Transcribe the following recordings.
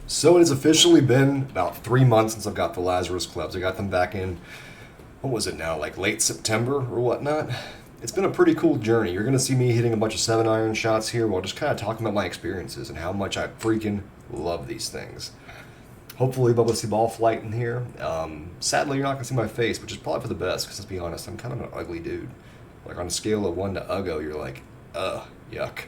So it has officially been about 3 months since I've got the Lazarus clubs. I got them back in, what was it now, like late September or whatnot. It's been a pretty cool journey. You're going to see me hitting a bunch of 7-iron shots here while just kind of talking about my experiences and how much I freaking love these things. Hopefully, you'll be able to see ball flight in here. Sadly, you're not going to see my face, which is probably for the best, because let's be honest, I'm kind of an ugly dude. Like on a scale of 1 to uggo, you're like, yuck.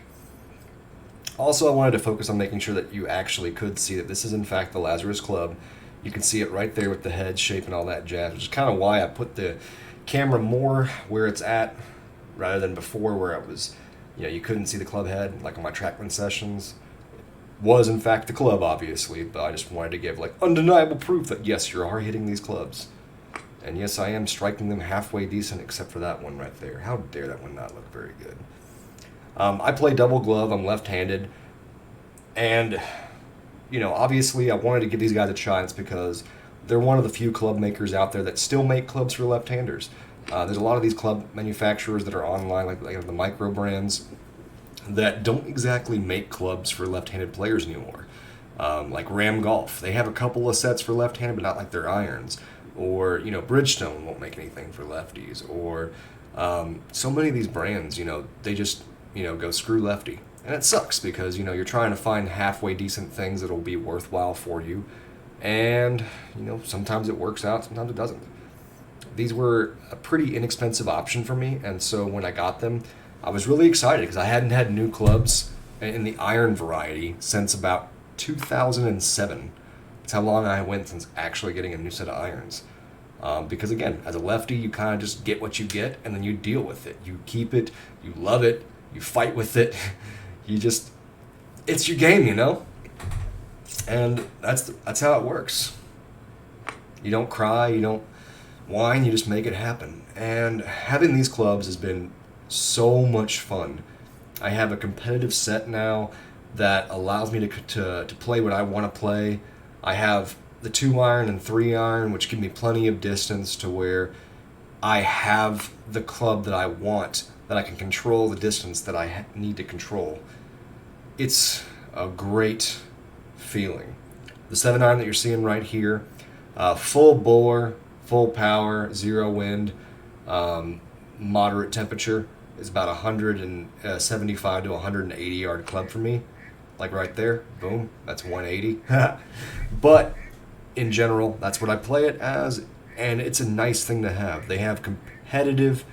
Also, I wanted to focus on making sure that you actually could see that this is in fact the Lazarus Club. You can see it right there with the head shape and all that jazz, which is kind of why I put the camera more where it's at rather than before where it was, you couldn't see the club head, like on my trackman sessions. Was in fact the club, obviously, but I just wanted to give like undeniable proof that yes, you are hitting these clubs. And yes, I am striking them halfway decent, except for that one right there. How dare that one not look very good? I play double glove. I'm left-handed, and obviously, I wanted to give these guys a chance because they're one of the few club makers out there that still make clubs for left-handers. There's a lot of these club manufacturers that are online, like the micro brands, that don't exactly make clubs for left-handed players anymore. Like Ram Golf, they have a couple of sets for left-handed, but not like their irons. Or Bridgestone won't make anything for lefties. Or so many of these brands, they just go screw lefty. And it sucks because, you're trying to find halfway decent things that'll be worthwhile for you. And, sometimes it works out, sometimes it doesn't. These were a pretty inexpensive option for me, and so when I got them, I was really excited because I hadn't had new clubs in the iron variety since about 2007. That's how long I went since actually getting a new set of irons. Because again, as a lefty, you kind of just get what you get, and then you deal with it. You keep it, you love it, you fight with it. It's your game, and that's how it works. You don't cry, you don't whine, you just make it happen. And having these clubs has been so much fun. I have a competitive set now that allows me to play what I want to play. I have the 2-iron and 3-iron, which give me plenty of distance to where I have the club that I want, that I can control the distance that I need to control. It's a great feeling. The 7-iron that you're seeing right here, full bore, full power, zero wind, moderate temperature, is about 175 to 180 yard club for me. Like right there, boom, that's 180. But in general, that's what I play it as, and it's a nice thing to have. They have competitive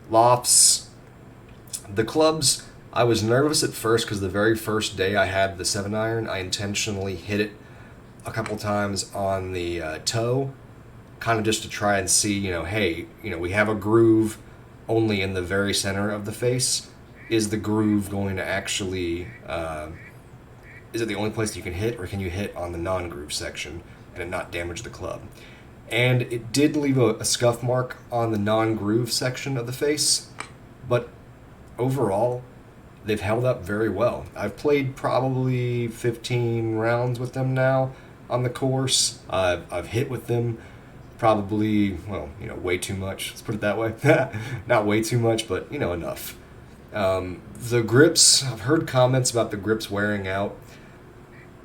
lofts. The clubs, I was nervous at first because the very first day I had the 7-iron, I intentionally hit it a couple times on the toe, kind of just to try and see, hey, we have a groove only in the very center of the face. Is the groove going to actually, is it the only place that you can hit, or can you hit on the non-groove section and it not damage the club? And it did leave a scuff mark on the non-groove section of the face, but overall, they've held up very well. I've played probably 15 rounds with them now on the course. I've hit with them probably, way too much. Let's put it that way. Not way too much, but, enough. The grips, I've heard comments about the grips wearing out.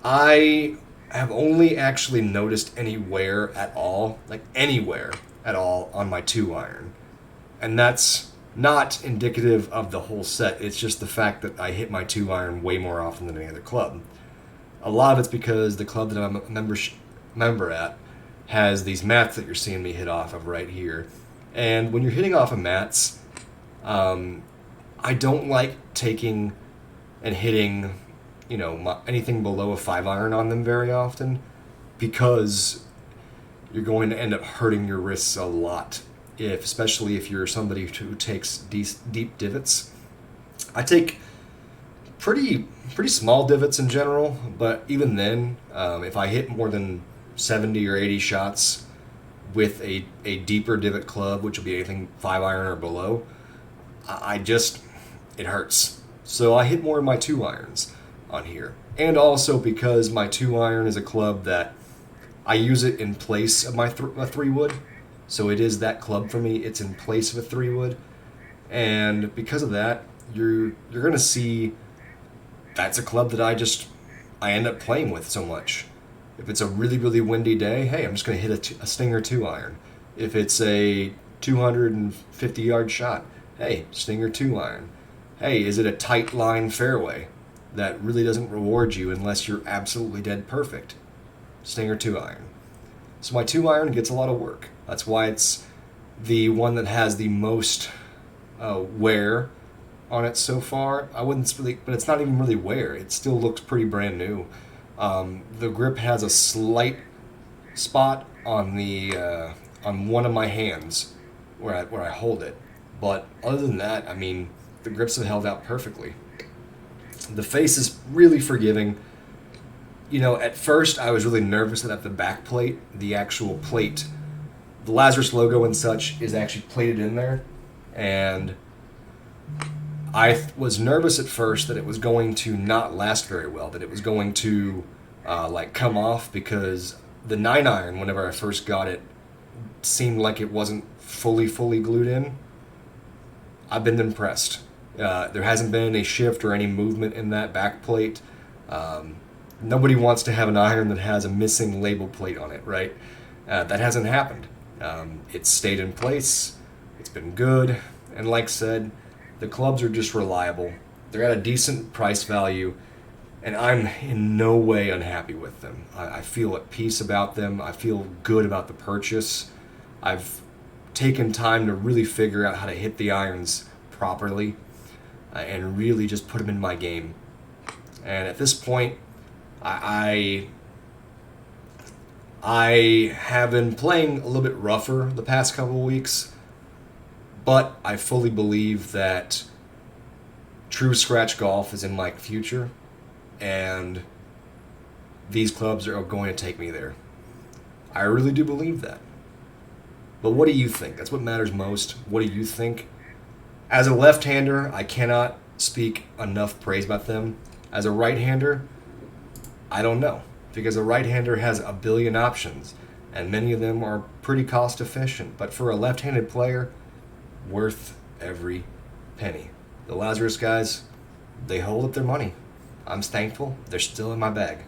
I have only actually noticed any wear at all, like anywhere at all, on my 2-iron. And that's not indicative of the whole set. It's just the fact that I hit my 2-iron way more often than any other club. A lot of it's because the club that I'm a member at has these mats that you're seeing me hit off of right here. And when you're hitting off of mats, I don't like taking and hitting, anything below a 5-iron on them very often, because you're going to end up hurting your wrists a lot, especially if you're somebody who takes deep divots. I take pretty small divots in general, but even then, if I hit more than 70 or 80 shots with a deeper divot club, which will be anything 5-iron or below, it hurts. So I hit more of my 2-irons on here. And also because my 2-iron is a club that I use it in place of my 3-wood. So it is that club for me. It's in place of a 3-wood. And because of that, you're going to see that's a club that I end up playing with so much. If it's a really, really windy day, hey, I'm just going to hit a Stinger 2 iron. If it's a 250-yard shot, hey, Stinger 2 iron. Hey, is it a tight line fairway that really doesn't reward you unless you're absolutely dead perfect? Stinger 2 iron. So my 2 iron gets a lot of work. That's why it's the one that has the most wear on it so far. I wouldn't really, but it's not even really wear. It still looks pretty brand new. The grip has a slight spot on the on one of my hands where I hold it, but other than that, I mean, the grips have held out perfectly. The face is really forgiving. You know, at first I was really nervous that the back plate, the actual plate, the Lazrus logo and such is actually plated in there, and I was nervous at first that it was going to not last very well, that it was going to come off, because the 9 iron, whenever I first got it, seemed like it wasn't fully glued in. I've been impressed. There hasn't been any shift or any movement in that back plate. Nobody wants to have an iron that has a missing label plate on it, right? That hasn't happened. It's stayed in place. It's been good. And like I said, the clubs are just reliable. They're at a decent price value, and I'm in no way unhappy with them. I feel at peace about them. I feel good about the purchase. I've taken time to really figure out how to hit the irons properly and really just put them in my game. And at this point, I have been playing a little bit rougher the past couple of weeks, but I fully believe that true scratch golf is in my future, and these clubs are going to take me there. I really do believe that. But what do you think? That's what matters most. What do you think? As a left-hander, I cannot speak enough praise about them. As a right-hander, I don't know, because a right-hander has a billion options, and many of them are pretty cost-efficient. But for a left-handed player, worth every penny. The Lazrus guys, they hold up their money. I'm thankful. They're still in my bag.